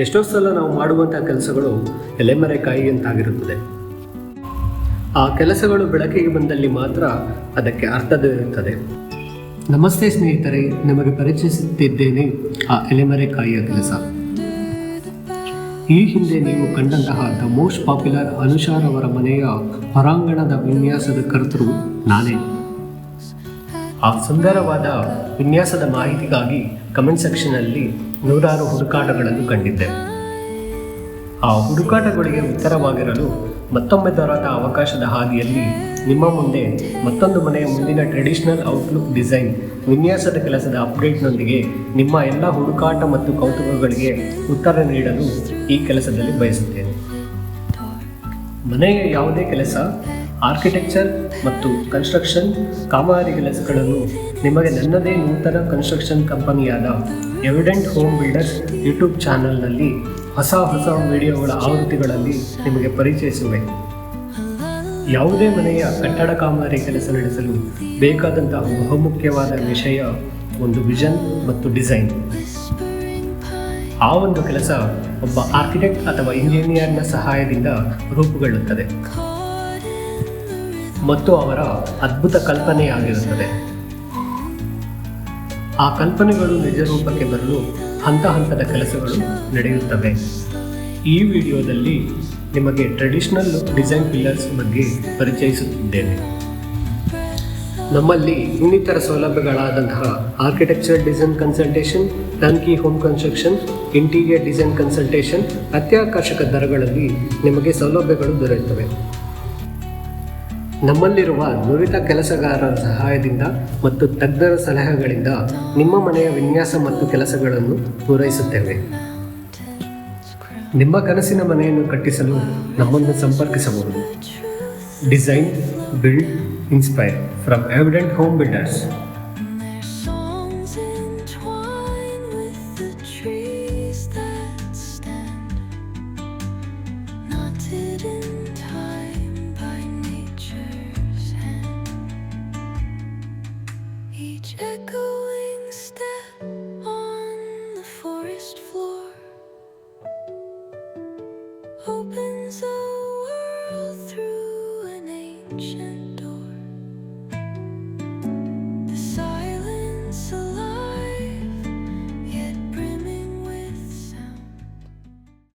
ಎಷ್ಟೋ ಸಲ ನಾವು ಮಾಡುವಂಥ ಕೆಲಸಗಳು ಎಲೆಮರೆಕಾಯಿ ಅಂತಾಗಿರುತ್ತದೆ. ಆ ಕೆಲಸಗಳು ಬೆಳಕಿಗೆ ಬಂದಲ್ಲಿ ಮಾತ್ರ ಅದಕ್ಕೆ ಅರ್ಥವಿರುತ್ತದೆ. ನಮಸ್ತೆ ಸ್ನೇಹಿತರೆ, ನಿಮಗೆ ಪರಿಚಯಿಸುತ್ತಿದ್ದೇನೆ ಆ ಎಲೆಮರೆಕಾಯಿಯ ಕೆಲಸ. ಈ ಹಿಂದೆ ನೀವು ಕಂಡಂತಹ ದ ಮೋಸ್ಟ್ ಪಾಪ್ಯುಲರ್ ಅನುಷಾರ್ ಅವರ ಮನೆಯ ಹೊರಾಂಗಣದ ವಿನ್ಯಾಸದ ಕರ್ತೃ ನಾನೇ. ಆ ಸುಂದರವಾದ ವಿನ್ಯಾಸದ ಮಾಹಿತಿಗಾಗಿ ಕಮೆಂಟ್ ಸೆಕ್ಷನ್ನಲ್ಲಿ ನೂರಾರು ಹುಡುಕಾಟಗಳನ್ನು ಕಂಡಿದ್ದೆ. ಆ ಹುಡುಕಾಟಗಳಿಗೆ ಉತ್ತರವಾಗಿರಲು ಮತ್ತೊಮ್ಮೆ ದೊರೆತ ಅವಕಾಶದ ಹಾದಿಯಲ್ಲಿ ನಿಮ್ಮ ಮುಂದೆ ಮತ್ತೊಂದು ಮನೆಯ ಮುಂದಿನ ಟ್ರೆಡಿಷನಲ್ ಔಟ್ಲುಕ್ ಡಿಸೈನ್ ವಿನ್ಯಾಸದ ಕೆಲಸದ ಅಪ್ಡೇಟ್ನೊಂದಿಗೆ ನಿಮ್ಮ ಎಲ್ಲ ಹುಡುಕಾಟ ಮತ್ತು ಕೌತುಕಗಳಿಗೆ ಉತ್ತರ ನೀಡಲು ಈ ಕೆಲಸದಲ್ಲಿ ಬಯಸುತ್ತೇನೆ. ಮನೆಯ ಯಾವುದೇ ಕೆಲಸ, ಆರ್ಕಿಟೆಕ್ಚರ್ ಮತ್ತು ಕನ್ಸ್ಟ್ರಕ್ಷನ್ ಕಾಮಗಾರಿ ಕೆಲಸಗಳನ್ನು ನಿಮಗೆ ನನ್ನದೇ ನೂತನ ಕನ್ಸ್ಟ್ರಕ್ಷನ್ ಕಂಪನಿಯಾದ ಎವಿಡೆಂಟ್ ಹೋಮ್ ಬಿಲ್ಡರ್ಸ್ ಯೂಟ್ಯೂಬ್ ಚಾನಲ್ನಲ್ಲಿ ಹೊಸ ವಿಡಿಯೋಗಳ ಆವೃತ್ತಿಗಳಲ್ಲಿ ನಿಮಗೆ ಪರಿಚಯಿಸುವೆ. ಯಾವುದೇ ಮನೆಯ ಕಟ್ಟಡ ಕಾಮಗಾರಿ ಕೆಲಸ ನಡೆಸಲು ಬೇಕಾದಂತಹ ಬಹುಮುಖ್ಯವಾದ ವಿಷಯ ಒಂದು ವಿಷನ್ ಮತ್ತು ಡಿಸೈನ್. ಆ ಒಂದು ಕೆಲಸ ಒಬ್ಬ ಆರ್ಕಿಟೆಕ್ಟ್ ಅಥವಾ ಇಂಜಿನಿಯರ್ನ ಸಹಾಯದಿಂದ ರೂಪುಗೊಳ್ಳುತ್ತದೆ ಮತ್ತು ಅವರ ಅದ್ಭುತ ಕಲ್ಪನೆಯಾಗಿರುತ್ತದೆ. ಆ ಕಲ್ಪನೆಗಳು ನಿಜ ರೂಪಕ್ಕೆ ಬರಲು ಹಂತದ ಕೆಲಸಗಳು ನಡೆಯುತ್ತವೆ. ಈ ವಿಡಿಯೋದಲ್ಲಿ ನಿಮಗೆ ಟ್ರೆಡಿಷನಲ್ ಡಿಸೈನ್ ಪಿಲ್ಲರ್ಸ್ ಬಗ್ಗೆ ಪರಿಚಯಿಸುತ್ತಿದ್ದೇನೆ. ನಮ್ಮಲ್ಲಿ ಇನ್ನಿತರ ಸೌಲಭ್ಯಗಳಾದಂತಹ architecture design consultation, turnkey home construction, interior design consultation ಅತ್ಯಾಕರ್ಷಕ ದರಗಳಲ್ಲಿ ನಿಮಗೆ ಸೌಲಭ್ಯಗಳು ದೊರೆಯುತ್ತವೆ. ನಮ್ಮಲ್ಲಿರುವ ನುರಿತ ಕೆಲಸಗಾರರ ಸಹಾಯದಿಂದ ಮತ್ತು ತಜ್ಞರ ಸಲಹೆಗಳಿಂದ ನಿಮ್ಮ ಮನೆಯ ವಿನ್ಯಾಸ ಮತ್ತು ಕೆಲಸಗಳನ್ನು ಪೂರೈಸುತ್ತೇವೆ. ನಿಮ್ಮ ಕನಸಿನ ಮನೆಯನ್ನು ಕಟ್ಟಿಸಲು ನಮ್ಮನ್ನು ಸಂಪರ್ಕಿಸಬಹುದು. Design, build, inspire from evident Home builders. Each echoing step on the forest floor opens a world through an ancient